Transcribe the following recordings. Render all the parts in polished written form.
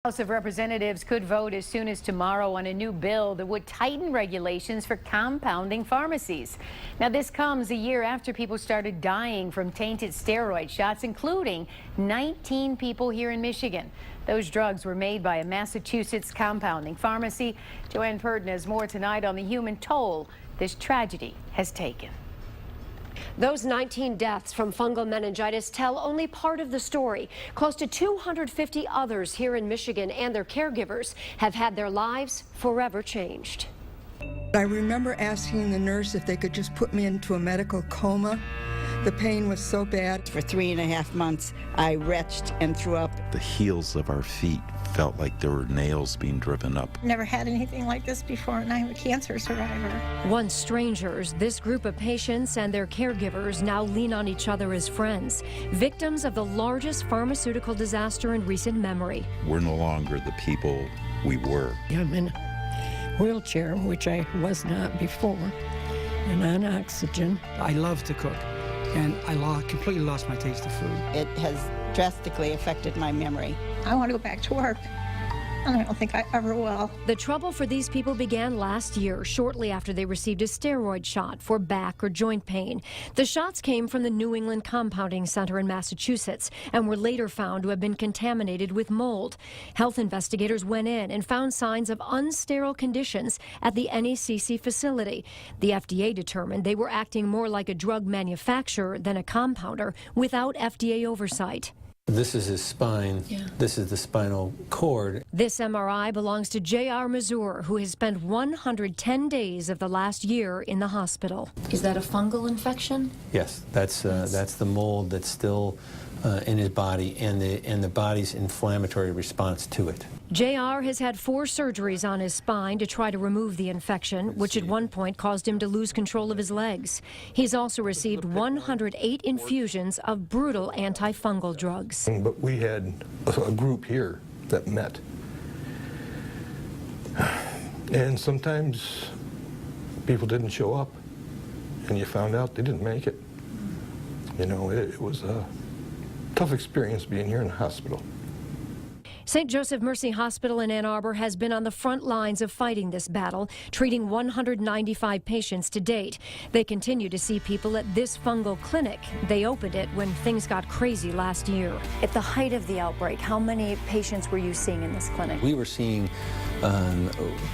House of Representatives could vote as soon as tomorrow on a new bill that would tighten regulations for compounding pharmacies. Now, this comes a year after people started dying from tainted steroid shots, including 19 people here in Michigan. Those drugs were made by a Massachusetts compounding pharmacy. Joanne Purden has more tonight on the human toll this tragedy has taken. Those 19 deaths from fungal meningitis tell only part of the story. Close to 250 others here in Michigan and their caregivers have had their lives forever changed. I remember asking the nurse if they could just put me into a medical coma. The pain was so bad. For 3.5 months, I retched and threw up. The heels of our feet felt like there were nails being driven up. Never had anything like this before, and I'm a cancer survivor. Once strangers, this group of patients and their caregivers now lean on each other as friends, victims of the largest pharmaceutical disaster in recent memory. We're no longer the people we were. I'm in a wheelchair, which I was not before, and on oxygen. I love to cook, and I completely lost my taste of food. It has drastically affected my memory. I want to go back to work, and I don't think I ever will. The trouble for these people began last year, shortly after they received a steroid shot for back or joint pain. The shots came from the New England Compounding Center in Massachusetts and were later found to have been contaminated with mold. Health investigators went in and found signs of unsterile conditions at the NECC facility. The FDA determined they were acting more like a drug manufacturer than a compounder without FDA oversight. This is his spine. Yeah. This is the spinal cord. This MRI belongs to J.R. Mazur, who has spent 110 days of the last year in the hospital. Is that a fungal infection? Yes, that's the mold that's still in his body and the body's inflammatory response to it. J.R. has had 4 surgeries on his spine to try to remove the infection, which at one point caused him to lose control of his legs. He's also received 108 infusions of brutal antifungal drugs. But we had a group here that met. And sometimes people didn't show up, and you found out they didn't make it. You know, it was a tough experience being here in the hospital. St. Joseph Mercy Hospital in Ann Arbor has been on the front lines of fighting this battle, treating 195 patients to date. They continue to see people at this fungal clinic. They opened it when things got crazy last year. At the height of the outbreak, how many patients were you seeing in this clinic? We were seeing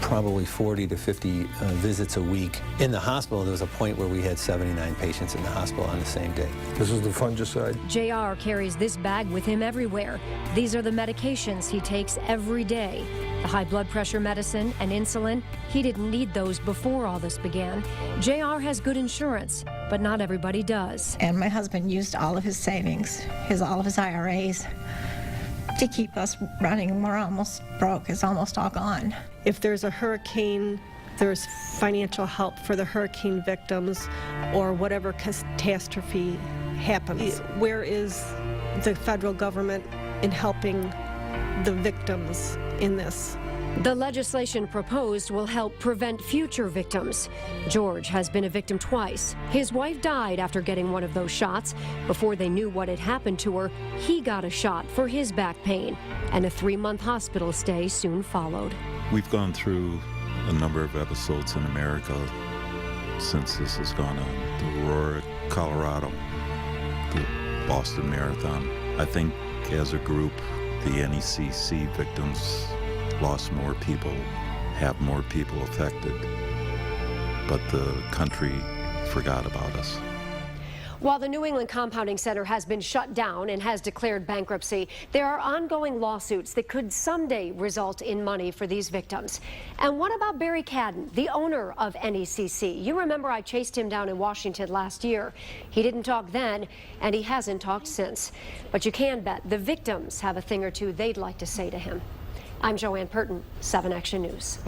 probably 40 to 50 visits a week. In the hospital, there was a point where we had 79 patients in the hospital on the same day. This is the fungicide. JR carries this bag with him everywhere. These are the medications he takes every day. The high blood pressure medicine and insulin, he didn't need those before all this began. JR has good insurance, but not everybody does. And my husband used all of his savings, all of his IRAs, to keep us running. We're almost broke. It's almost all gone. If there's a hurricane, there's financial help for the hurricane victims or whatever catastrophe happens. Where is the federal government in helping the victims in this? The legislation proposed will help prevent future victims. George has been a victim twice. His wife died after getting one of those shots. Before they knew what had happened to her, he got a shot for his back pain, and a 3-month hospital stay soon followed. We've gone through a number of episodes in America since this has gone on. The Aurora, Colorado, the Boston Marathon. I think as a group, the NECC victims lost more people, have more people affected, but the country forgot about us. While the New England Compounding Center has been shut down and has declared bankruptcy, there are ongoing lawsuits that could someday result in money for these victims. And what about Barry Cadden, the owner of NECC? You remember I chased him down in Washington last year. He didn't talk then, and he hasn't talked since. But you can bet the victims have a thing or two they'd like to say to him. I'm Joanne Purden, 7 Action News.